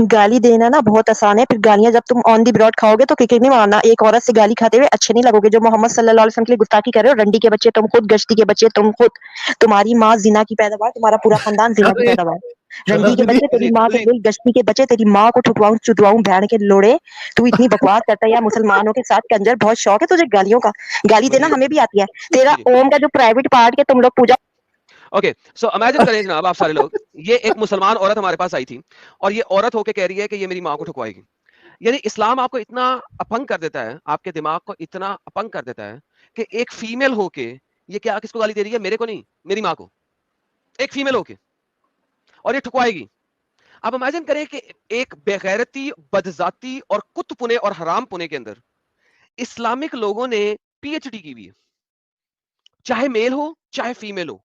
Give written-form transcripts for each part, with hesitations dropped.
गाली देना ना बहुत आसान है, फिर गालियाँ जब तुम ऑन द ब्रॉड खाओगे तो क्रिकेट नहीं मारना। एक औरत से गाली खाते हुए अच्छे नहीं लगोगे, जो मोहम्मद सल्लल्लाहु अलैहि वसल्लम के लिए गुस्ताखी कर रहे हो। रंडी के बच्चे तुम खुद, गश्ती के बच्चे तुम खुद, तुम्हारी माँ जिना की पैदावार, तुम्हारा पूरा खानदान जिना की अरे पैदावार। रंडी के सुनिए बच्चे तेरी सुनिए माँ के सुनिए दिल, गश्ती के बच्चे तेरी माँ को ठुकवाऊं चुदवाऊं भैड़ के लोड़े। तू इतनी बकवास करता है यार, मुसलमानों के साथ कंजर, बहुत शौक है तुझे गालियों का। गाली देना सुनिए हमें भी आती है। तेरा सुनिए ओम का जो प्राइवेट पार्ट के तुम लोग पूजा। ओके सो इमेजिन करें जनाब, आप सारे लोग, ये एक मुसलमान औरत हमारे पास आई थी और ये औरत होके कह रही है कि ये मेरी माँ को ठुकवाएगी। यानी इस्लाम आपको इतना अपंग कर देता है, आपके दिमाग को इतना अपंग कर देता है कि एक फीमेल होके ये क्या किसको गाली दे रही है? मेरे को नहीं, मेरी माँ को, एक फीमेल होके, और ये ठुकवाएगी। आप इमेजिन करें कि एक बेगैरती, बदजाती और कुत्तपुने और हराम पुने के अंदर इस्लामिक लोगों ने पीएचडी की हुई है, चाहे मेल हो चाहे फीमेल हो।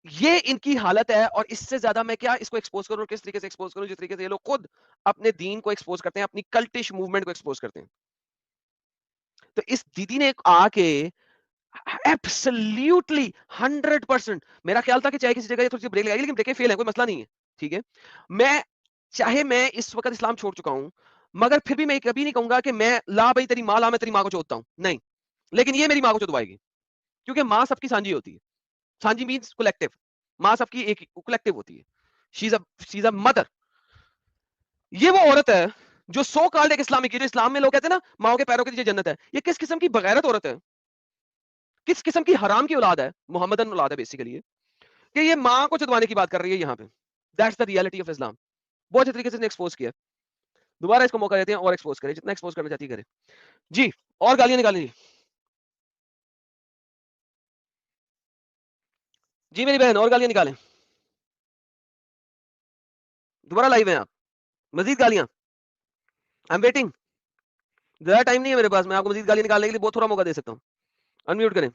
ये इनकी हालत है, और इससे ज्यादा मैं क्या इसको एक्सपोज करूं, किस तरीके से एक्सपोज करूं, जिस तरीके से ये लोग खुद अपने दीन को एक्सपोज करते हैं, अपनी कल्टिश मूवमेंट को एक्सपोज करते हैं। तो इस दीदी ने आके एब्सोल्युटली 100%, मेरा ख्याल था कि चाहे किसी जगह थोड़ी सी ब्रेक लगाएगी, लेकिन ब्रेकें फेल है, कोई मसला नहीं है, ठीक है। मैं चाहे मैं इस वक्त इस्लाम छोड़ चुका हूं, मगर फिर भी मैं कभी नहीं कहूंगा कि मैं ला भाई तेरी माँ ला, मैं तेरी माँ को चोदता हूं, नहीं। लेकिन ये मेरी माँ को चोदवाएगी, क्योंकि माँ सबकी सांझी होती है। सांझी मीन्स कलेक्टिव, माँ सबकी एक कलेक्टिव होती है। She is a mother. ये वो औरत है जो सो कॉल्ड एक इस्लामिक, जो इस्लाम में लोग कहते हैं ना माओ के पैरों के नीचे जन्नत है, ये किस किस्म की बगैरत औरत है, किस किस्म की हराम की औलाद है, मोहम्मदन औलाद है बेसिकली, कि ये माँ को चुदवाने की बात कर रही है यहाँ पे। That's the reality of Islam. बहुत अच्छे तरीके से एक्सपोज किया। दोबारा इसको मौका देते हैं और एक्सपोज करें, जितना एक्सपोज करना चाहती है करे जी। और गालियां निकालें जी। जी मेरी बहन, और गालियां निकालें, दोबारा लाइव हैं आप, मजीद गालियां, आई एम वेटिंग। ज्यादा टाइम नहीं है मेरे पास, मैं आपको मजीद गालियां निकालने के लिए बहुत थोड़ा मौका दे सकता हूँ। अनम्यूट करें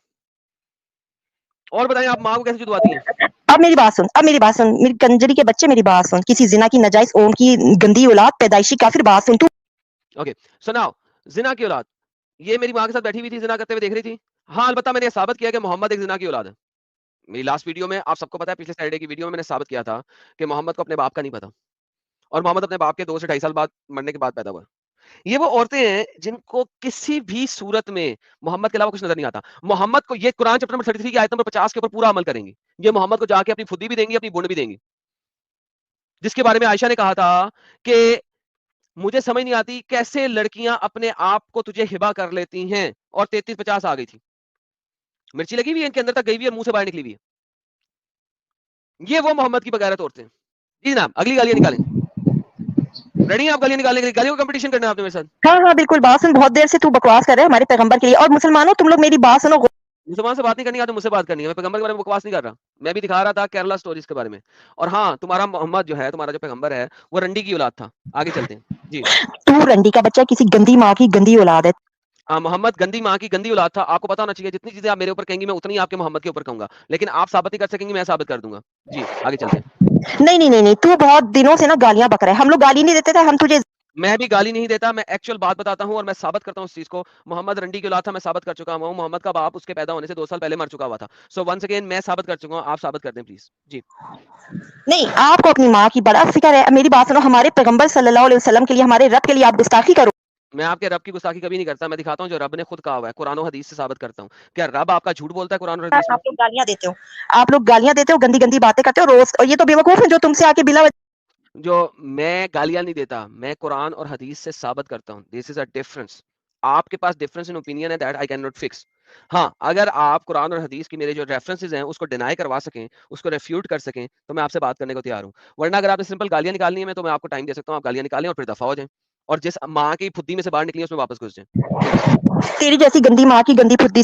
और बताएं आप माँ को कैसे चुदवाती हैं। अब मेरी बात सुन, अब मेरी बात सुन, मेरी कंजरी के बच्चे, मेरी बात सुन, किसी जिना की नजायज ओम की गंदी औलाद, पैदाइशी काफिर, बात सुन तू। ओके सुनाओ, जिना की औलाद, ये मेरी माँ के साथ बैठी हुई थी, जिना करते हुए देख रही थी। हाँ अलबत्ता मैंने साबित किया कि मोहम्मद एक जिना की औलाद है। मेरी लास्ट वीडियो में आप सबको पता है, पिछले सैटरडे की वीडियो में मैंने साबित किया था कि मोहम्मद को अपने बाप का नहीं पता, और मोहम्मद अपने बाप के 2 से 2.5 साल बाद मरने के बाद पैदा हुआ। ये वो औरतें हैं जिनको किसी भी सूरत में मोहम्मद के अलावा कुछ नजर नहीं आता। मोहम्मद को, ये कुरान चैप्टर नंबर 33 की आयत नंबर 50 के ऊपर पूरा अमल करेंगी। ये मोहम्मद को जाके अपनी फुद्दी भी देंगी, अपनी बुंड भी देंगी, जिसके बारे में आयशा ने कहा था कि मुझे समझ नहीं आती कैसे लड़कियां अपने आप को तुझे हिबा कर लेती हैं, और 33-50 आ गई थी, मिर्ची लगी हुई है इनके अंदर तक गई हुई है, मुंह से बाहर निकली हुई है। ये वो मोहम्मद की बगैरत औरतें। जी जनाब, अगली गालियां निकालें। रेडी हैं आप गालियां निकालने के लिए? गालियों का कंपटीशन करना है आपने मेरे साथ? हाँ हाँ बिल्कुल, बात सुन, बहुत देर से तू बकवास कर रहा है हमारे पैगंबर के लिए। और मुसलमानों तुम लोग मेरी बात सुनो। मुसलमान से बात नहीं करनी है तो मुझसे बात करनी है। मैं पैगंबर के बारे में बकवास नहीं कर रहा, मैं भी दिखा रहा था केरला स्टोरीज के बारे में। और हाँ, तुम्हारा मोहम्मद जो है, तुम्हारा जो पैगंबर है, वो रंडी की औलाद था। आगे चलते हैं जी। तू रंडी का बच्चा, किसी गंदी माँ की गंदी औलाद है। मोहम्मद गंदी माँ की गंदी औलाद था, आपको पता होना चाहिए। जितनी चीजें आप मेरे ऊपर कहेंगी मैं उतनी ही आपके मोहम्मद के ऊपर कहूंगा, लेकिन आप साबित नहीं कर सकेंगे, मैं साबित कर दूंगा जी। आगे चलते हैं। नहीं नहीं नहीं नहीं, तू बहुत दिनों से ना गालियां बक रहा है। हम लोग गाली नहीं देते थे, हम तुझे। मैं भी गाली नहीं देता, मैं एक्चुअल बात बताता हूं और मैं साबित करता हूं उस चीज को। मोहम्मद रंडी की औलाद था, मैं साबित कर चुका हूं। मोहम्मद का बाप उसके पैदा होने से 2 साल पहले मर चुका हुआ था। सो वंस अगेन मैं साबित कर चुका हूं, आप साबित कर दें प्लीज जी। नहीं, आपको अपनी माँ की बड़ा फिक्र है। मेरी बात सुनो, हमारे पैगंबर सल्लल्लाहु अलैहि वसल्लम के लिए, हमारे रब के लिए आप गुस्ताखी करो। मैं आपके रब की गुस्ताखी कभी नहीं करता, मैं दिखाता हूं जो रब ने खुद कहा हुआ है, कुरान और हदीस से साबित करता हूं। क्या रब आपका झूठ बोलता है कुरान और हदीस में? आप लोग गालियां देते हो, आप लोग गालियां देते हो, गंदी गंदी बातें करते हो रोज। और ये तो बेवकूफ है जो तुमसे आके बिला। जो मैं गालियां नहीं देता, मैं कुरान और हदीस से साबित करता हूं। This is a difference. आपके पास डिफरेंस इन ओपिनियन है, that I can not fix. हाँ, अगर आप कुरान और हदीस की मेरे जो रेफरेंसेस हैं उसको डिनाई करवा सकें, उसको रेफ्यूट कर सकें, तो मैं आपसे बात करने को तैयार हूं। वरना अगर आपने सिंपल गालियां निकालनी है, तो मैं आपको टाइम दे सकता हूं, आप गालियां निकालें और फिर दफा हो जाएं, और जिस माँ की फुद्दी में से बाहर निकली उसमें वापस घुस जाएं। जी तेरी जैसी गंदी माँ की गंदी फुद्दी।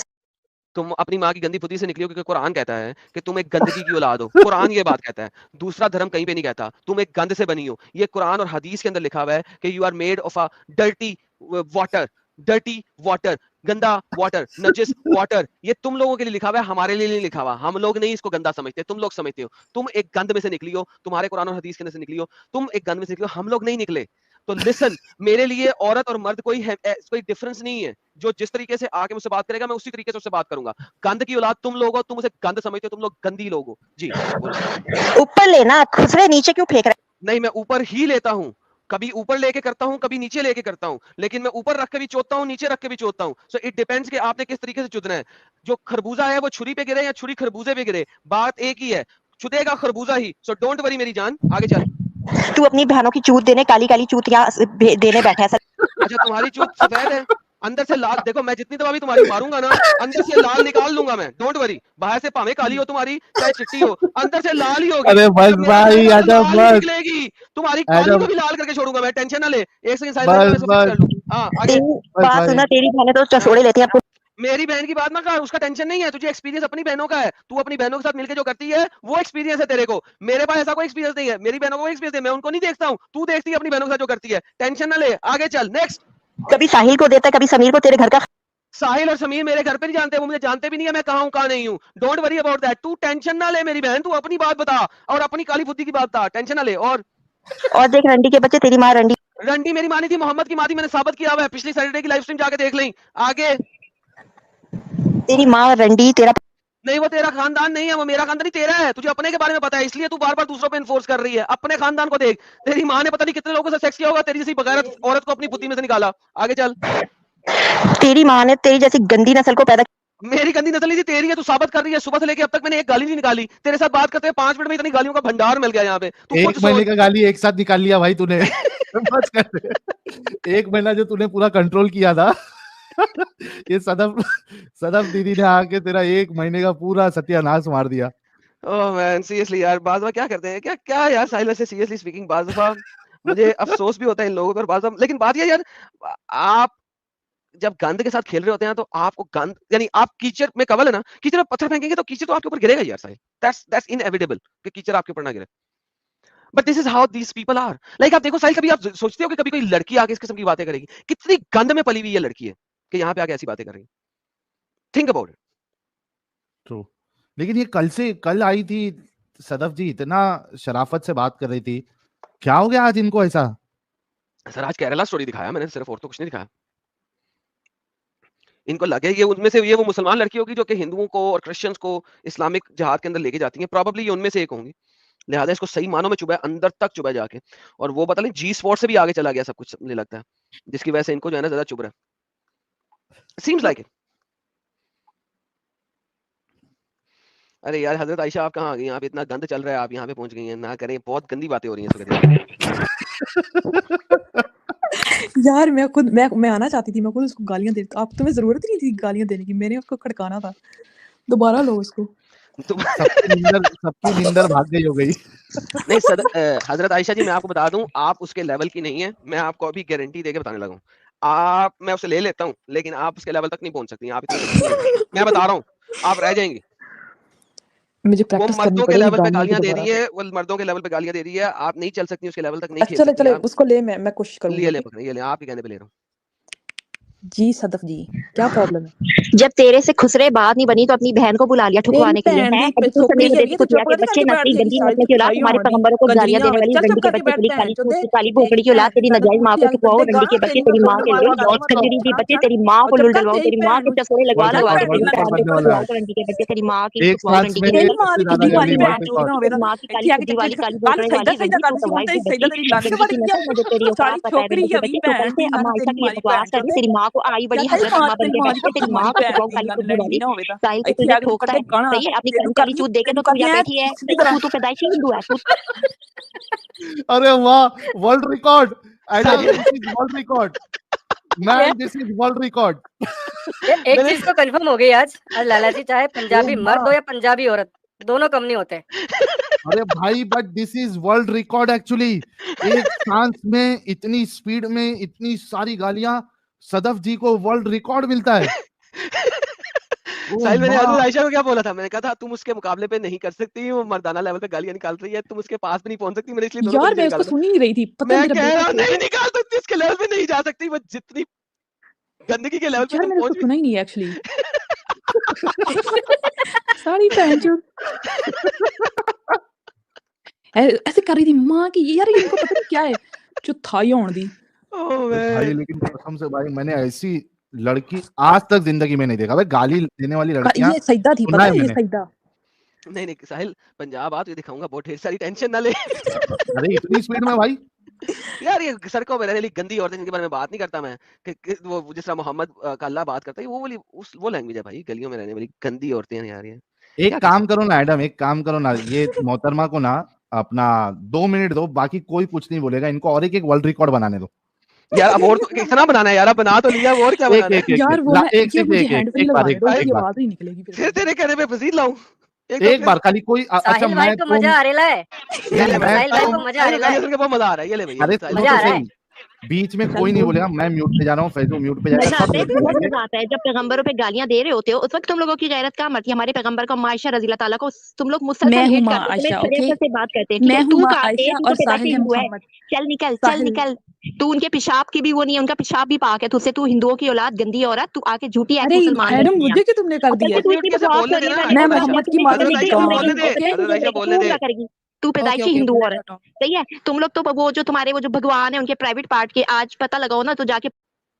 तुम अपनी माँ की गंदी फुद्दी से निकली हो, क्योंकि कुरान कहता है कि तुम एक गंदगी की औलाद हो। कुरान ये बात कहता है, दूसरा धर्म कहीं पे नहीं कहता। तुम एक गंद से बनी हो, ये कुरान और हदीस के अंदर लिखा हुआ है कि you are made of a dirty water. Dirty water, गंदा वाटर, नजिस वाटर, ये तुम लोगों के लिए लिखा हुआ है, हमारे लिए नहीं लिखा हुआ। हम लोग नहीं इसको गंदा समझते, तुम लोग समझते हो। तुम एक गंद में से निकली हो, तुम्हारे कुरान और हदीस के अंदर से निकली हो, तुम एक गंद में से निकली हो, हम लोग नहीं निकले। तो लिसन, मेरे लिए औरत और मर्द कोई डिफरेंस नहीं है। जो जिस तरीके से आके मुझसे बात करेगा, मैं उसी तरीके से उससे बात करूंगा। गंद की औलाद तुम लोग हो, तुम उसे गंद समझते हो, तुम लोग गंदी लोग हो। जी बोलो। ऊपर लेना, खुसरे नीचे क्यों फेंक रहा नहीं, मैं ऊपर ही लेता हूँ। कभी ऊपर लेके करता हूँ, कभी नीचे लेके करता हूँ, लेकिन मैं ऊपर रख के भी चोदता हूँ, नीचे रख के भी चोदता हूँ। सो इट डिपेंड्स कि आपने किस तरीके से चुदना है। जो खरबूजा है वो छुरी पे गिरे या छुरी खरबूजे पे गिरे, बात एक ही है, चुदेगा खरबूजा ही। सो डोंट वरी मेरी जान, आगे चल। तू अपनी बहनों की चूत देने काली-काली चूतियाँ देने बैठा है। अच्छा, तुम्हारी चूत सफेद है, अंदर से लाल। देखो मैं जितनी दफा भी तुम्हारी मारूंगा ना, अंदर से लाल निकाल लूंगा मैं, डोंट वरी। बाहर से भावे काली हो तुम्हारी, चाहे चिट्टी हो, अंदर से लाल ही होगी। अरे और बस जब मेरा भाई, जाएगा तो आजा लाल ही बस, निकलेगी। तुम्हारी काली आजा को भी लाल करके छोड़ूंगा मैं, टेंशन ना ले। एक सेकंड साइड, मैं बस इसको फिक्स बस कर लूं। हाँ आगे। तेरी बस बात भाई। सुना, तेरी बहनें तो हाँ, चसोड़े लेती हैं अपने। मेरी बहन की बात ना कर, उसका टेंशन नहीं है। तुझे एक्सपीरियंस अपनी बहनों का है, तू अपनी बहनों के साथ मिलकर जो करती है वो एक्सपीरियंस है तेरे को। मेरे पास ऐसा कोई एक्सपीरियंस नहीं है, मेरी बहनों को एक्सपीरियंस है, मैं उनको नहीं देखता हूँ। तू देखती है अपनी बहनों के साथ जो करती है, टेंशन ना ले, आगे चल नेक्स्ट। कभी साहिल को देता है, कभी समीर को। तेरे घर का साहिल और समीर मेरे घर पे नहीं जानते, वो मुझे जानते भी नहीं है मैं कहाँ हूँ कहाँ नहीं हूँ। डोंट वरी अबाउट दैट, तू टेंशन ना ले मेरी बहन, तू अपनी बात बता और अपनी काली बुद्धि की बात बता, टेंशन ना ले। और देख रंडी के बच्चे, तेरी माँ रंडी। रंडी मेरी मानी थी, मोहम्मद की माँ थी, मैंने साबित किया हुआ है। पिछली सैटरडे की लाइव स्ट्रीम जाके देख लें, आगे। तेरी माँ रंडी, तेरा नहीं, वो तेरा खानदान नहीं है, वो मेरा खानदान ही तेरा है। तुझे अपने के बारे में पता है, इसलिए तू बार बार दूसरों पे इन्फोर्स कर रही है। अपने खानदान को देख, तेरी माँ ने पता नहीं कितने लोगों से सेक्स किया होगा, तेरी जैसी बगैरत औरत को अपनी बुद्धि में से निकाला। आगे चल। तेरी माँ ने तेरी जैसी गंदी नस्ल को पैदा मेरी गंदी नस्ल नहीं थी, तेरी है। तू साबित कर रही है, सुबह से लेके अब तक मैंने एक गाली नहीं निकाली। तेरे साथ बात करते 5 मिनट में इतनी गालियों का भंडार मिल गया यहाँ पे, तू खुद एक महीने सोच। का गाली एक साथ निकाल लिया भाई तूने। बस कर। एक महीना जो तूने पूरा कंट्रोल किया था, ये सदफ सदफ दीदी ने आके तेरा एक महीने का पूरा सत्यानाश मार दिया। ओह मैन, सीरियसली यार, बाज़ दफा क्या करते हैं, क्या क्या यार, साहिल वैसे सीरियसली स्पीकिंग बाज़ दफा मुझे अफ़सोस भी होता है इन लोगों पर बाज़ दफा। लेकिन बात ये है यार, आप जब गंद के साथ खेल रहे होते हैं तो आपको गंद, यानी आप कीचड़ में कवल है ना, कीचड़ में पत्थर फेंकेंगे तो कीचड़ तो आपके ऊपर गिरेगा ही यार साहिल। दैट्स इनएविटेबल कि कीचड़ आपके ऊपर ना गिरे। But this is how these people are. Like आप देखो साहिल, कभी आप सोचते हो कि कभी कोई लड़की आके इस किस्म की बातें करेगी? कितनी गंद में पली हुई ये लड़की है कि यहाँ पे आके ऐसी बातें कर रही है। Think about it. ट्रू। लेकिन ये कल आई थी सदफ जी, इतना शराफत से बात कर रही थी, क्या हो गया आज इनको ऐसा? सर आज केरला स्टोरी दिखाया मैंने सिर्फ, और तो कुछ नहीं दिखाया। इनको लगे ये उनमें से ये वो मुसलमान लड़की होगी जो कि हिंदुओं को और क्रिश्चियंस को इस्लामिक जिहाद के अंदर लेके जाती हैं। प्रोबेबली ये उनमें से एक होंगी। लिहाजा इसको सही मानों में चुभा है, अंदर तक चुभा है जाके। और वो पता नहीं जी स्पॉट से भी आगे चला गया सब कुछ, मुझे लगता है, जिसकी वजह से इनको जो है ना ज्यादा चुभ रहा है। Seems like it. अरे यार हजरत आयशा, आप कहाँ आ गई? यहाँ पे इतना गंद चल रहा है, आप यहाँ पे पहुंच गई हैं। ना करें, बहुत गंदी बातें हो रही हैं इस वक्त। यार मैं आना चाहती थी, मैं खुद उसको गालियां दे, आप तुम्हें जरूरत ही नहीं थी गालियां देने की, मैंने उसको खड़काना था। दोबारा लो उसको। सबकी नींदर भाग गई हो गई। नहीं हजरत आयशा जी, मैं आपको बता दूं, आप उसके लेवल की नहीं है। मैं आपको अभी गारंटी देके बताने लगा हूं। मैं उसे ले लेता हूं, लेकिन आप उसके लेवल तक नहीं पहुंच सकती। आप इतनी मैं बता रहा हूं, आप रह जाएंगी। मुझे वो प्रैक्टिस करनी मर्दों के पड़ेगी लेवल पे गालियों की गालियां दे दोबारा। रही है, वो मर्दों के लेवल पे गालियां दे रही है। आप नहीं चल सकती उसके लेवल तक, नहीं खेल चले सकती चले आप। उसको ले, मैं कोशिश करूंगी। ले ले पकड़े, ये ले, आपके कहने पे ले रहा हूं। जी सदफ जी, क्या प्रॉब्लम है? जब तेरे से खुसरे बात नहीं बनी तो अपनी बहन को बुला लिया तेरी ठुकवाने के लिए भैन है। दी कभी तू छोकरी समीर है देती नहीं, तू कुतिया चुप के करके बच्चे, करके बैठ नस्ली जाएगी। गंदी सारी नस्ल की औलाद, चुपाई तुम्हारे होने दी, पैगंबरों को गालियां कंजरियां देने होवे, वाली चल रंडी चुप के करके बच्चे, बैठ तेरी भैन काली चोदे, काली तेरी भोकड़ी की औलाद, भैन तेरी मैं नजायज माँ कुत्ते को आगे चुपवाओ, कुत्ते रंडी के गां बच्चे, तेरी मैं तेरी माँ कुट के मारूं, लिए गाली मारूं, खंजरी दी बच्चे, चल तेरी माँ को चल लुल कर डलवाओ, तेरी तेरी माँ भैन के नु चसोरे लगवा वर्ल्ड चल लगवा रिकॉर्ड कर के तेरी वर्ल्ड मैं तेरी रिकॉर्ड बहन बनने को वाला है। खिलवाओ रंडी के बच्चे, तेरी माँ की एक खिलवाओ सांस रंडी में के तेरी बच्चे, मां दी ज्यादा किड्डी तेरी वाली गंदी भैन माँ वर्ल्ड चोद रिकॉर्ड। ना होवे तेरी ना, माँ की काली इत्थे आके बुद्धि वाली, चक्के काली गल भोसड़े सईदा वाली, सईदा रंडी गल तू सी तबाही हुण ते की सईदा बच्ची, तेरी लंड गंदगी बड़ी की है, नस्ल, मुझे तेरी साली औकात पता है, छोकरी रंडी के है वी बच्चे, तू भैन कैसे दी लंड अम्मा आयशा तेरी की ये मारी बकवास भैन कर रही, चोदे, तेरी माँ को आई या बड़ी तेरी हजरत मां अम्मा बन तेरी के मां दी बैठी है, कुत्ती तेरी मारी माँ को भैन चुपाओ दी काली लंड बुद्धि लैंडी वाली। ना होवे ता साहिल को इत्थे तुझे आके तू ठोकता कट्टे है, गाना सही है, अपनी तेनू काली करनी चूत देके तो तू करनी यहाँ है बैठी है, सिद्धी तरह। तू पैदाइशी हिंदू है तू। अरे वाह, world record. Adam, Sahil, this is world record क्या man, this is world record. एक मैंने चीज तो कंफर्म हो गई आज आज लाला जी, चाहे ओ पंजाबी मर्द माँ, हो या पंजाबी औरत, दोनों कम नहीं होते। अरे भाई, but this is world record actually. एक सांस में इतनी स्पीड में इतनी सारी गालियां, सदफ जी को वर्ल्ड रिकॉर्ड मिलता है। ओ साहिल, मैंने माँ, हजरत आयशा को क्या बोला था? मैंने कहा था तुम उसके मुकाबले पे नहीं कर सकती, वो मर्दाना लेवल पे गालियां निकाल रही है, तुम उसके पास भी नहीं पहुंच सकती। मैंने इसलिए दोनों को यार नीचे मैं उसको निकाला था। सुन ही नहीं रही थी, पता नहीं मैं तेरा कह बेटा रहा हूं, सोच। नहीं निकाल सकती, उसके लेवल पे नहीं जा सकती। वो जितनी गंदगी के लेवल पे यार तुम मैंने उसको पहुंच भी सुना ही नहीं एक्चुअली। सारी भैन चोद ऐसे कर रही थी माँ की, यार इनको पता नहीं क्या है जो थाई होने दी। ओह भाई मैन, लेकिन कसम से भाई, मैंने ऐसी लड़की आज तक जिंदगी में नहीं देखा भाई। गाली देने वाली लड़कियां ये सईदा थी, सुना पता है है ये मैंने। सईदा। नहीं नहीं साहिल, पंजाब आ तुझे दिखाऊंगा, बहुत ढेर सारी, टेंशन ना ले। अरे इतनी स्पीड में भाई? यार ये सड़कों में रहने वाली गंदी औरतें जिनके बारे में बात नहीं करता मैं, कि वो जिस तरह मोहम्मद का अल्लाह बात करता है, वो वाली वो लैंग्वेज है भाई, गलियों में रहने वाली गंदी औरतें हैं यार ये। एक क्या कर काम सकते करो ना एडम, एक काम करो ना, ये मोहतरमा को ना अपना 2 मिनट दो, बाकी कोई कुछ नहीं बोलेगा, इनको और एक वर्ल्ड रिकॉर्ड बनाने दो। यार अब और कितना बनाना है यार, अब बना तो लिया, अब और क्या एक बनाना है? एक एक यार वो ला, मैं एक ये एक मुझे एक हैंड एक फ्री एक बार लगवाने एक दो, बार इसकी एक बार आवाज ही निकलेगी फिर फिर। तेरे कहने पे फजील लाऊं एक एक बार खाली कोई अच्छा साहिल भाई मैं को मजा आ रहा है, ये ले भाई, साहिल भाई को मजा आ रहा है। सुन के बहुत मजा आ रहा है, ये ले भाई, अरे ये सुनो मजा तो आ रहा है। सही, बीच में चल कोई नहीं बोल। बोलेगा, मैं म्यूट पे जा रहा हूँ, फैजू म्यूट पे जाएगा, मजा सब आता है, म्यूट पे बहुत जाएंगे। मजा आता है जब पैगंबरों पे गालियां दे रहे होते हो, उस वक्त तुम लोगों की गैरत कहाँ मरती है? हमारे पैगंबर को, मायशा रजी अल्लाह ताला को तुम लोग मैं मुसलसल हूँ हेट माँ करते हो, तुम्हें आयशा, छले ओके? से बात करते हैं, ठीक मैं है? हूँ तू माँ काटे, आयशा तू तो और पैदा साहिल है हिंदू है, मोहम्मद। चल निकल, चल साहिल निकल। तू उनके पेशाब की भी वो नहीं है, उनका पेशाब भी पाक है तुझसे, तू हिंदुओं की औलाद, गंदी औरत, तू आके झूठी है अरे मुसलमान एडम है। मुझे क्यों तुमने कर असल दिया में है? तू म्यूट इतनी कैसे बकवास बोलने कर रही है, देना, मैंने मैं खुद देखा, मोहम्मद की तूने माँ खुद को देख नहीं लिया, आइशा तू बोलने मेरी दे, औरतें हजरत आइशा तू बोलने दे। क्या करेगी? तू ओके पैदाइशी ओके हिंदू बोले औरत, जाता हूँ। सही है? तुम लोग तो वो जो तुम्हारे वो जो भगवान है उनके प्राइवेट पार्ट के, आज पता लगाओ ना, तो जाके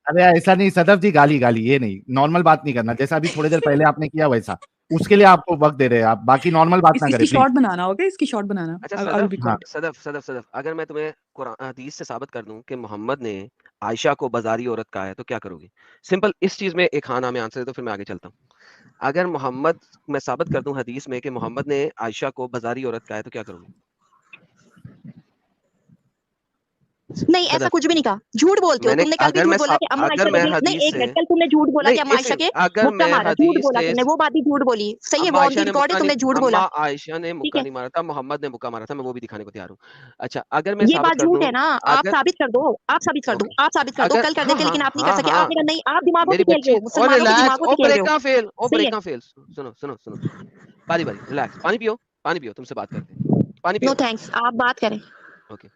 अरे ऐसा नहीं सदफ जी, गाली गाली ये नहीं, नॉर्मल बात नहीं करना, जैसा अभी थोड़ी देर पहले आपने किया वैसा, उसके लिए आपको वक्त दे रहे हैं आप, बाकी नॉर्मल बात ना इसकी करें प्लीज। Short banana, okay? इसकी शॉर्ट बनाना। अच्छा आई विल बी हाँ क्वाइट। सदफ, अगर मैं तुम्हें कुरान हदीस से साबित कर दूं कि मोहम्मद ने आयशा को बाजारी औरत कहा है, तो क्या करोगी? सिंपल, इस चीज में एक हाँ ना में आंसर दे, तो फिर मैं आगे चलता हूँ। अगर मोहम्मद, मैं साबित कर दूं हदीस में कि मोहम्मद ने आयशा को बाजारी औरत कहा है, तो क्या करोगी? नहीं, ऐसा सदफ, कुछ भी नहीं कहा, झूठ बोलते हो, मैंने तुमने कल भी झूठ बोला कि अम्मा अगर आयशा मैं रजी, नहीं हदीस एक से, मिनट, कल तुमने झूठ बोला नहीं कि अम्मा एक आयशा के सेकंड, अगर मुक्का मैं मारा, झूठ हदीस बोला से, तुमने, वो बात भी झूठ बोली, सही है, वो अम्मा ऑन आयशा दी ने रिकॉर्ड है, मुक्का नहीं, तुमने झूठ अम्मा बोला, आयशा ने ठीक मुक्का है? नहीं मारा था, मोहम्मद ने मुक्का मारा था, मैं वो भी दिखाने को तैयार हूँ। अच्छा, अगर मैं ये साबित बात कर झूठ दूं, है ना, आप अगर, साबित कर दो, आप साबित कर दो, ओके, आप साबित कर दो, अगर, कल कर हाँ देते, हाँ लेकिन आप नहीं कर हाँ सके, हाँ, आपने कहा नहीं, आप दिमागों मेरी से खेल रहे बच्ची, हो, ओ मुसलमानों के रिलैक्स, दिमागों ओ से खेल रहे ब्रेक हो, ना फेल, ओ सही ब्रेक है? ना फेल, सुनो सुनो सुनो, बारी बारी, रिलैक्स, पानी पियो, पानी पियो, तुमसे बात करते हैं, पानी नो पियो। थैंक्स, आप बात करें। ओके,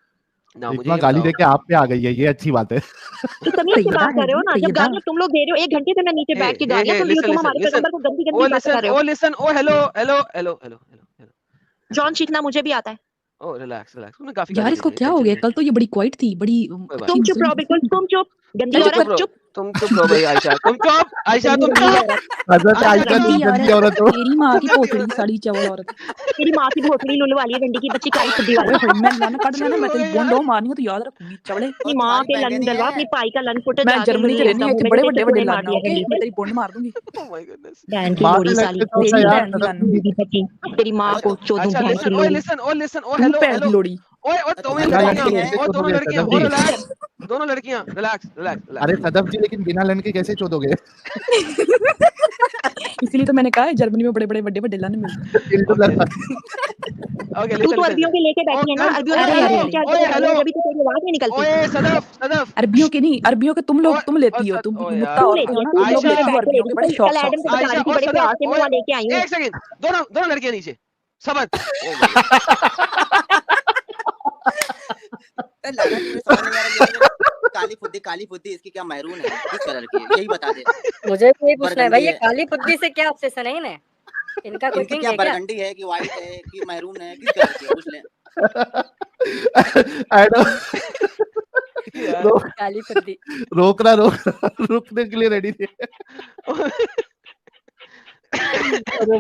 ना मुझे इतना ये गाली बताओ, देके आप पे आ गई है, ये अच्छी बात है। तो तमीज से सैयदा बात है कर रहे हो जी, ना, जब सैयदा। गालियां तुम लोग दे रहे हो, 1 घंटे से मैं नीचे बैठ के गालियां सुन रही हूँ, लिसन तुम लिसन हमारे लिसन, पैगंबर को गंदी ओ गंदी बातें लिसन, कर रहे हो। Oh listen, oh hello hello hello hello hello hello, John सीखना मुझे भी आता है। ओ रिलैक्स रिलैक्स, तुमने काफी यार गाली दे इसको दी है, क्या हो टेंशन गया? नहीं, कल तो ये बड़ी क्वाइट थी, बड़ी कोई बात अच्छी तुम नहीं, चुप रहो, बिल्कुल तुम चुप, गंदी चुप औरत कर। चुप, तुम चुप रहो भाई, आयशा तुम चुप, आयशा तुम गंदी चुप, औरत, हजरत आयशा आयशा गंदी तुम चुप, गंदी औरत, औरत हो। तेरी माँ की गंदी पोतड़ी औरत, सड़ी चावल औरत। तेरी माँ की भोसड़ी लुल वाली है, डंडी की बच्ची, काली फुद्दी ओए वाली, होए, मैं लन कट लेना, शुरू मैं हो तेरी गए बोंडो यार, मारनी हो तो याद रखूंगी चवड़े। अपनी और माँ तुम्हारी के बहनें लन नहीं डलवा, अपनी है? पाई का लन फुट, मैं जाके जर्मनी लुल से लेता लेनी है, मुंह कि में, बड़े जैसे बड़े चूहे बड़े मार लन, दिया ओके? गंदी मैं से, तेरी बोंड मार दूंगी। ओह माय गुडनेस, बहन की माँ लोड़ी के साली, लड़के कौन सा तेरी यार बहन की सदफ लन, जी? बच्ची, तेरी माँ और को चोदू अच्छा बहन की लिसन, लोड़ी। ओ लिसन, ओ तू हेलो भैंस की हेलो, लोड़ी। ओए और दोनों तुम्हारी बिना लन बहनें लड़कियां, के नहीं कैसे है? ओ दोनों चोदोगे लड़कियां, सदफ ओ जी? रिलैक्स, दोनों लड़कियां, रिलैक्स रिलैक्स अरे रिलैक्स, सदफ जी, लेकिन बिना लन के कैसे चोदोगे? इसीलिए तो मैंने कहा है जर्मनी में बड़े बड़े बड़े बड़े लन मिलते टिल टू ओके लन। ओके, तू लिसन तो लिसन, अरबियों के लेके ओ बैठी है ना, कल, अरबियों ओए से हैं। अरे पूछ हेलो, अरे क्या अरे, क्या ओए हरकतें कर रही हेलो, है, जब भी तो तेरी आवाज नहीं निकलती। ओए सदफ सदफ, अरबियों के नहीं, अरबियों के तुम ओए तुम लेती हो, ओए तुम ओए मुत्ता यार, तू औरतें लेती हो है, ना, तू तुम लोग लोग मेरे आयशा, लेती हो बैठ के अरबियों लेती, के बड़े कल शौक कल शौक एडम से से। बता आयशा रही थी, और बड़े सदफ, प्यार से मैं ओए वहां लेके आई हूँ। एक सेकंड, दोनों दोनों लड़कियां नीचे, सबर, ओ माय गॉड, तो लाला जी, मुझे समझ नहीं आ रहा, ये जो काली फुद्दी इसकी क्या मैरून है? किस कलर की है? यही बता दे। मुझे भी यही पूछना है भाई, बरगंडी ये है? काली पुद्दी से क्या ऑब्सेशन है इन्हें? इनका कोई इनकी किंग क्या है क्या? बरगंडी है कि व्हाइट है कि मैरून है? किस कलर की है? पूछ ले। एडम यार रोक, काली पुद्दी। रुकने के लिए रेडी थे। अरे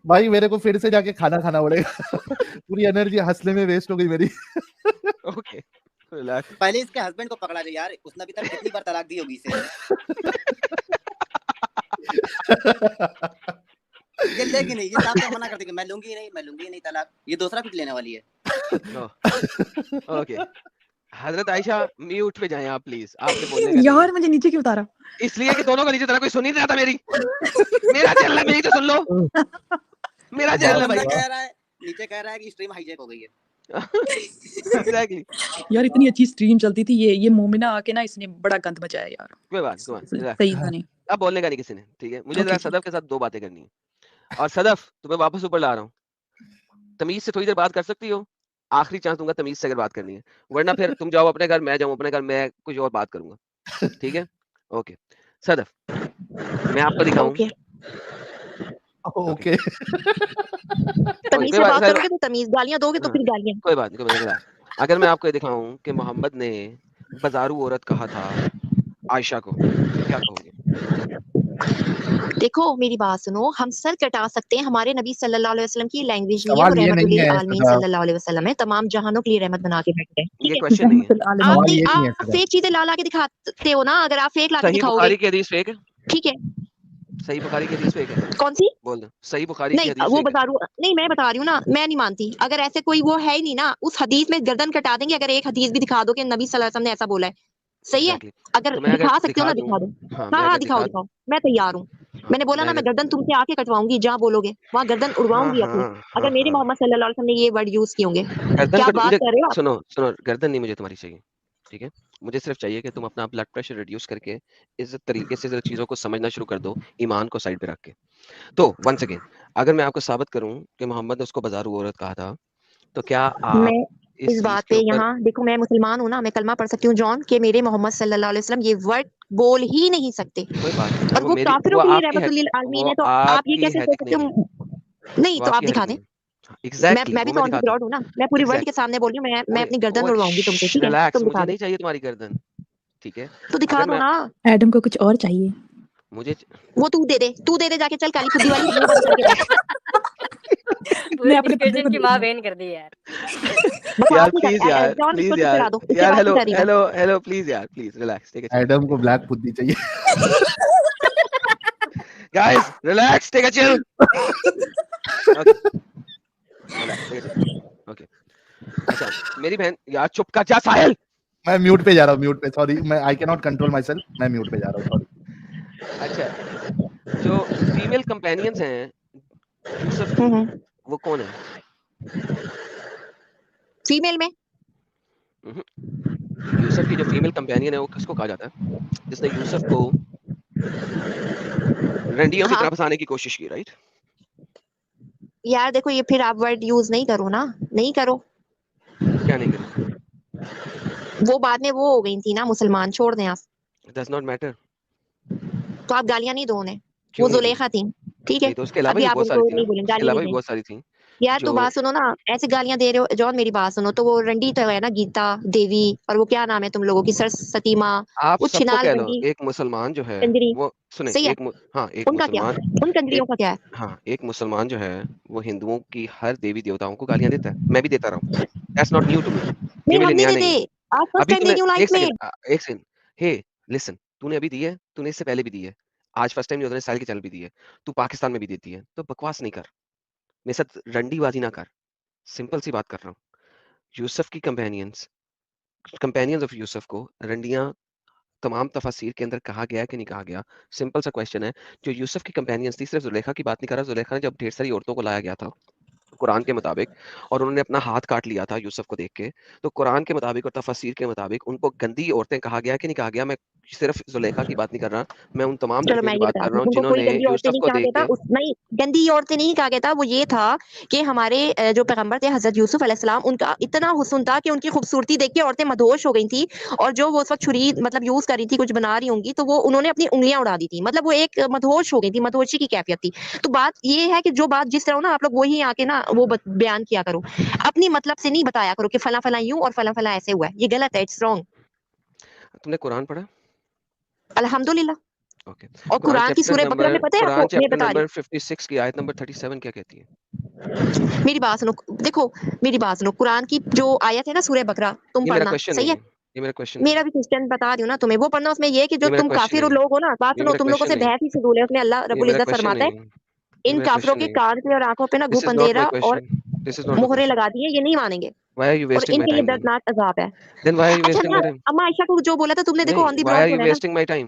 भाई मेरे को फिर से जाके खाना खाना पड़ेगा। पूरी एनर्जी हंसने में वेस्ट हो गई मेरी। ओके, रिलैक्स, पहले इसके हस्बैंड को पकड़ा दे यार, उसने अभी तक कितनी बार तलाक दी होगी इसे? ये लेगी नहीं, ये साफ साफ मना करती कि मैं लूंगी नहीं तलाक। ये दूसरा कुछ लेने वाली है। ओके, हजरत आयशा म्यूट पे जाएं आप प्लीज, आपसे बोलने का नहीं है, यार मुझे नीचे क्यों उतारा? इसलिए कि दोनों का नीचे तरह कोई सुन ही नहीं रहा था मेरी, मेरा चैनल है, मेरी तो सुन लो, मेरा चैनल है बंदा भाई, कह रहा है, नीचे कह रहा है कि स्ट्रीम हाईजैक हो गई है। एग्जैक्टली, यार इतनी अच्छी स्ट्रीम चलती थी, ये मोमिना आके ना इसने बड़ा गंद मचाया यार। कोई बात रिलैक्स, सही था नहीं। अब बोलने का नहीं किसी ने, ठीक है? मुझे जरा ओके सदफ के साथ 2 बातें करनी है, और सदफ तुम्हें वापस ऊपर ला रहा हूँ, तमीज से थोड़ी देर बात कर सकती हो, आखिरी चांस दूंगा तमीज से अगर बात करनी है, वरना फिर तुम जाओ अपने घर, मैं जाऊँ अपने घर, मैं कुछ और बात करूंगा, ठीक है? ओके, सदफ, मैं आपको दिखाऊं, ओके, ओके तमीज से बात करोगे तो तमीज, गालियां दोगे तो फिर गालियां। कोई बात नहीं, रिलैक्स, अगर मैं आपको ये दिखाऊं कि मोहम्मद ने बाजारू औरत कहा था आयशा को, तो क्या कहोगे? देखो मेरी बात सुनो, हम सर कटा सकते हैं, हमारे नबी सल्लल्लाहु अलैहि वसल्लम की लैंग्वेज नहीं है, वो सवाल ये रहमतुल नहीं लिल है आलमीन सदा, सल्लल्लाहु अलैहि वसल्लम है, तमाम जहानों के लिए रहमत बना के बैठे हैं, ठीक ये है? क्वेश्चन नहीं है। रहमतुल आलमीन। आप सवाल नहीं, ये नहीं है आप सदा। फेक चीजें ला के दिखाते हो ना, अगर आप फेक ला के सही दिखाओगे, बुखारी की हदीस फेक है, ठीक है? सही बुखारी की हदीस फेक है, कौन सी? बोल दो सही बुखारी की नहीं, हदीस वो फेक है। बता रही हूँ, नहीं मैं बता रही हूँ ना, मैं नहीं मानती। अगर ऐसे कोई वो है ही नहीं ना, उस हदीस में गर्दन कटा देंगे, अगर एक हदीस भी दिखा दो कि नबी सल्लल्लाहु अलैहि वसल्लम ने ऐसा बोला है, सही है? एग्जैक्टली अगर तो मैं अगर दिखा सकते हो दिखा ना, दूं, दिखा दो। हाँ हाँ मैं हाँ, अगर दिखाओ दिखा दिखाओ, मैं तैयार हूँ। हाँ मैंने बोला मैं ना, मैं अगर गर्दन तुमसे आके कटवाऊंगी, जहाँ बोलोगे वहां गर्दन हाँ उड़वाऊंगी हाँ अपनी, हाँ अगर मेरे हाँ मोहम्मद सल्लल्लाहु अलैहि वसल्लम ने ये वर्ड यूज किए होंगे। गर्दन क्या कट बात मुझे कर रहे हो आप? सुनो सुनो गर्दन नहीं मुझे तुम्हारी चाहिए, ठीक है? मुझे सिर्फ चाहिए कि तुम अपना ब्लड प्रेशर रिड्यूस करके इस तरीके से जरा चीजों को समझना शुरू कर दो, ईमान को साइड पे रख के। तो वंस अगेन, अगर मैं आपको साबित करूं कि मोहम्मद ने उसको बाजारू औरत कहा था, तो क्या आप मैं इस इस चीज बात के पे ऊपर यहाँ देखो, मैं मुसलमान हूँ ना, मैं कलमा पढ़ सकती हूँ जॉन के मेरे मोहम्मद सल्लल्लाहु अलैहि वसल्लम ये वर्ड बोल ही नहीं सकते, कोई बात नहीं है, और वो काफिरों वो के लिए आपकी रहमतुल लिल आलमीन वो है, तो आप ये आपकी कैसे सोच हेडिक सकते नहीं है, हो? नहीं वो तो आप आपकी दिखा हेडिक दें। नहीं है। एग्जैक्टली मैं भी वो तो मैं ऑन द दिखाता ब्रॉड हूँ। हूँ ना, मैं पूरी वर्ल्ड के एग्जैक्टली सामने बोल रही हूँ, मैं ओए अपनी गर्दन ओए उड़वाऊंगी तुमसे, ठीक है? रिलैक्स, तुम मुझे दिखा दो, नहीं चाहिए तुम्हारी गर्दन, ठीक है? तो दिखा अगर दो मैं ना। एडम को कुछ और चाहिए। मुझे वो तू दे दे जाके, चल काली फुद्दी वाली, मुंह बंद करके बैठ। पूरी मैं अपने बंदे डिस्कशन को की दे माँ दूंगा। बहन कर दी यार। बकवास नहीं कर, जॉन इसको प्लीज चुप यार करा दो, इससे यार बात नहीं हेलो कर रही मैं। हेलो हेलो प्लीज यार please relax, take a Adam को ब्लैक पुद्दी चाहिए। Guys relax, take a chill, okay relax, take a chill, okay. अच्छा मेरी बहन यार चुप कर जा साहिल। मैं म्यूट पे जा रहा हूँ, म्यूट पे, सॉरी, मैं I can not control my self, मैं म्यूट पे जा रहा हूँ, सॉरी। अच्छा जो फीमेल कंपेनियंस हैं यूसुफ की, वो कौन है? फीमेल में यूसुफ की जो फीमेल कंपेनियन है वो किसको कहा जाता है, जिसने यूसुफ को रंडियों की हाँ तरह फंसाने की कोशिश की, राइट? यार देखो, ये फिर आप वर्ड यूज नहीं करो ना, नहीं करो। क्या नहीं करूं? वो बाद में वो हो गई थी ना मुसलमान, छोड़ दें आप, डज नॉट मैटर। तो आप गालियां नहीं दो उन्हें, क्यों वो नहीं दूं? जुलेखा थी, ठीक है? नहीं तो उसके अलावा अभी भी आप बहुत सारी उनको थी ना, नहीं बोलेंगे, उसके गाली अलावा नहीं भी दें। बहुत सारी थी यार जो तो बात सुनो ना, ऐसे गालियां दे रहे हो जॉन, मेरी बात सुनो, तो वो रंडी तो है ना, गीता देवी, और वो क्या नाम है तुम लोगों की, सरस्वती माँ, आप वो सबको छिनाल कह लो, रंडी एक मुसलमान जो है कंजरी, वो सुने, सही है? हाँ एक उनका क्या, मुसलमान, उन कंजरियों एक का क्या है? हाँ एक मुसलमान जो है वो हिंदुओं की हर देवी देवताओं को गालियां देता है, मैं भी देता रहा हूँ, that's not new to me, ये नहीं, मेरे हम लिए नहीं नया नहीं देते, है। आप फर्स्ट अभी टाइम दे तूने रही हूँ लाइफ में। एक सेकंड, हे लिसन, तूने अभी दी है, तूने इससे पहले भी दी है, आज फर्स्ट टाइम नहीं, तूने साल के चल भी दी है, तू पाकिस्तान में भी देती है, तो बकवास नहीं कर, मेरे साथ रंडीबाजी ना कर, सिंपल सी बात कर रहा हूँ। यूसुफ की कंपेनियंस ऑफ यूसुफ को रंडियां तमाम तफासिर के अंदर कहा गया कि नहीं कहा गया, सिंपल सा क्वेश्चन है। जो यूसुफ की कंपेनियंस थी, सिर्फ जुलेखा की बात नहीं कर रहा, जुलेखा ने जब ढेर सारी औरतों को लाया गया था कुरान के मुताबिक, और उन्होंने अपना हाथ काट लिया था यूसुफ को देख के, तो कुरान के मुताबिक और तफसीर के मुताबिक उनको गंदी औरतें कहा गया कि नहीं कहा गया। मैं सिर्फ जुलेखा की बात नहीं कर रहा, मैं उन तमाम चलो लड़कियों मैं की ये बात कर बताती रहा हूँ, हूँ उनको कोई जिन्होंने गंदी औरतें यूसुफ नहीं को कहा देख गया था, के उस नहीं, गंदी औरतें नहीं कहा गया था, वो ये था कि हमारे जो पैगंबर थे हजरत यूसुफ अलैहिस्सलाम, उनका इतना हुस्न था कि उनकी खूबसूरती देख के औरतें मदहोश हो गई थी, और जो वो उस वक्त छुरी मतलब यूज कर रही थी, कुछ बना रही होंगी, तो वो उन्होंने अपनी उंगलियां उड़ा दी थी, मतलब वो एक मदहोश हो गई थी, मदहोशी की कैफियत थी। तो बात ये है कि जो बात जिस तरह हो ना, आप लोग वही आके ना वो बयान किया करो, अपनी मतलब से नहीं बताया करो कि फला फला यूं और फला फला ऐसे हुआ है, ये गलत है, इट्स रॉन्ग। तुमने कुरान पढ़ा? अल्हम्दुलिल्लाह। ओके। और कुरान की सूरह बकरा में पता है कुरान आपको, मैं चैप्टर बता रही नंबर 56 की आयत नंबर 37 क्या कहती है? हूँ, मेरी बात सुनो, देखो मेरी बात सुनो, कुरान की जो आयत है ना सूरह बकरा, तुम ये मेरा पढ़ना, क्वेश्चन सही नहीं है? है, ये मेरा क्वेश्चन नहीं मेरा है, भी क्वेश्चन बता रही हूँ ना तुम्हें, वो पढ़ना, उसमें ये है कि जो ये मेरा तुम क्वेश्चन काफिर नहीं है, लोग हो ना, बात ये सुनो, मेरा तुम लोगों क्वेश्चन से नहीं है, बहस ही फजूल है, उसमें अल्लाह ये रब्बुल मेरा इज्जत क्वेश्चन फरमाता नहीं है, है, ये इन मेरा काफिरों क्वेश्चन के नहीं है, कान पे और आंखों पे ना दिस घुप इज नॉट माय अंधेरा और question, this is not my मोहरे क्वेश्चन, लगा दी है, ये नहीं मानेंगे, व्हाई आर यू और वेस्टिंग माय इनके लिए टाइम दर्दनाक अजाब है। देन व्हाई आर यू अच्छा वेस्टिंग मैं माय टाइम? अम्मा आयशा को जो बोला था तुमने, देखो नहीं, on the why broad are you सुना है ना, वेस्टिंग माय टाइम?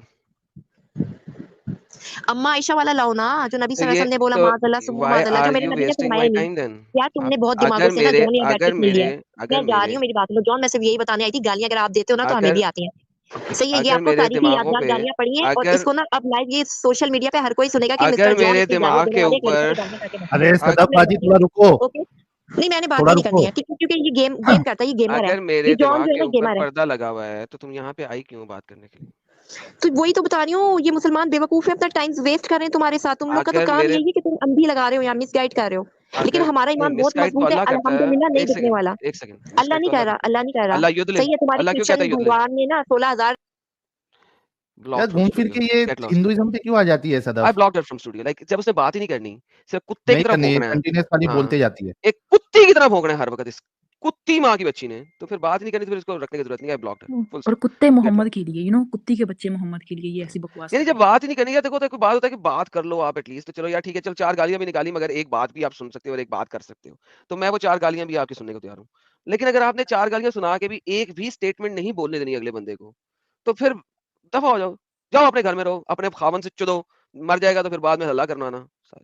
अम्मा आयशा वाला लाओ ना, जो नबी तो सल्लल्लाहु अलैहि ये वसल्लम ने बोला तो माज़अल्लाह सुम्मा व्हाई माज़अल्लाह, जो आर मेरे यू नबी ने वेस्टिंग फरमाया माय ही नहीं। Time then? यार तुमने बहुत दिमागों से ना जॉन यहाँ बैठ के छीन लिया है। मैं जा रही हूँ, मेरी बात सुनो जॉन, मैं सिर्फ यही बताने आई थी, गालियां अगर आप देते हो ना तो हमें अगर भी आती हैं, ओके, सही है? ये अगर आपको मेरे तारीखी दिमागों यादगार पे गालियां पड़ी हैं, और अगर इसको ना अब लाइव ये सोशल मीडिया पे हर कोई सुनेगा कि अगर मिस्टर जॉन मेरे इतनी इजाजत दिमाग देने के वाले एक लड़के ऊपर को गालियां करके बैठे अरे हैं। अग, सदफ अब मैं बाजी, जा रही थोड़ा रुको, हूँ, ओके? नहीं मैंने बात थोड़ा भी नहीं करनी रुको। है, ठीक है? क्योंकि ये गेम गेम करता है, ये गेमर है, अगर ये मेरे जॉन दिमाग जो है के ना ऊपर गेमर है। पर्दा लगा हुआ है तो तुम यहाँ पे आई क्यों बात करने के लिए? तो वही तो बता रही हूँ, ये मुसलमान बेवकूफ है, अपना टाइम वेस्ट कर रहे हैं तुम्हारे साथ, तुम लोग का तो अगर काम मेरे यही है कि तुम अंधी लगा रहे हो या मिसगाइड कर रहे हो, लेकिन अगर हमारा नहीं, ईमान बहुत मिसगाइड तो मजबूत है, अल्लाह करता है, अल्हम्दुलिल्लाह, नहीं एक बिकने सेकंड वाला। एक सेकंड, अल्लाह मिसगाइड नहीं तो कर अल्लाह रहा, करता अल्लाह नहीं कर है, रहा, अल्लाह युदलिल, सही है? तुम्हारी अल्लाह क्यों कहता क्रिश्चियन है युदलिल? भगवान ने ना 16,000 ब्लॉक यार फ्रॉम घूम फिर स्टूडियो, के ये गेट लॉस्ट। हिंदुइज्म पे क्यों आ जाती है I Sadaf? Blocked her from studio, like जब उसने बात ही नहीं करनी, सिर्फ कुत्ते की नहीं तरह करनी, भौंकना है। कंटिन्यूअस खाली हाँ, बोलते जाती है। एक कुत्ती की तरह भौंकना है हर वक़्त इस कुत्ती माँ की बच्ची ने, तो फिर बात ही नहीं करनी तो फिर इसको रखने की ज़रूरत नहीं है, आई ब्लॉक्ड हर, फुल और स्टॉप, कुत्ते गेट मोहम्मद लॉस्ट। के लिए, यू नो, कुत्ती के बच्चे मोहम्मद के लिए ये ऐसी बकवास यानी कर जब रहे हैं। बात ही नहीं करनी है, देखो तो कोई बात होता है कि बात कर लो आप एटलीस्ट, तो चलो यार ठीक है, चल 4 गालियाँ भी निकाली मगर एक बात भी आप सुन सकते हो और एक बात कर सकते हो। तो मैं वो 4 गालियाँ भी आपकी सुनने को तैयार हूँ। लेकिन अगर आपने 4 गालियाँ सुना के भी एक भी स्टेटमेंट नहीं बोलने देनी अगले बंदे को, तो फिर दफ़ा हो जाओ। जाओ अपने घर में रहो, अपने खावंद से चुदो, मर जाएगा तो फिर बाद में हल्ला करना आना।